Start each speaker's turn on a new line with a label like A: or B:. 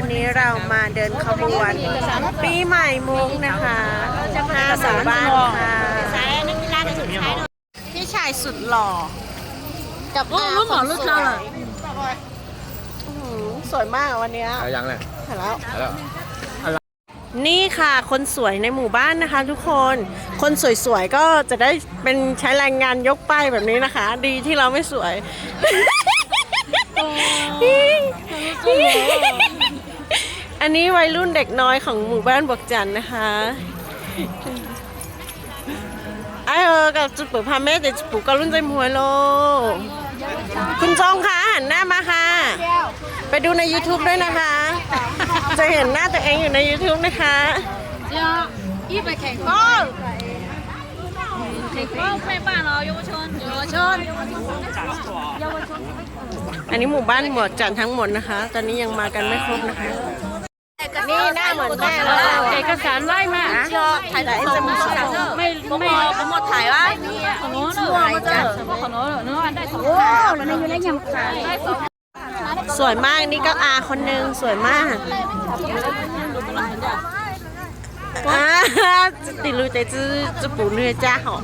A: วันนี้เรามาเดินขบวนปีใหม่มุกนะคะห้าหมู่บ้านค่ะพี่ชายสุดหล่อกับอาคนสวยสวยมากวันนี้
B: ยังเลย
A: เห็นแล้ว
B: แล้ว
A: นี่ค่ะคนสวยในหมู่บ้านนะคะทุกคนคนสวยๆก็จะได้เป็นใช้แรงงานยกป้ายแบบนี้นะคะ ดีที่เราไม่สวย อันนี้วัยรุ่นเด็กน้อยของหมู่บ้านบวกจันนะคะไอ้กับจุดเปิดพาเมสแต่จุดปุ๊กก็รุ่นใจมวยโลคุณจองคะหันหน้ามาค่ะไปดูใน YouTube ด้วยนะคะ จะเห็นหน้าตัวเองอยู่ใน YouTube นะคะอันนี้หมู่บ้านหมวดจันทั้งหมดนะคะ ตอนนี้ยังมากันไม่ครบนะคะนี่หน้าเหมือนแม่เลยเอกสารไล่มาถ่ายไหนจะมีไม่หมดถ่ายว่าสวยมากนี่ก็อาคนนึงสวยมากติดรูแต่จะปูเนื้อจ้าหอม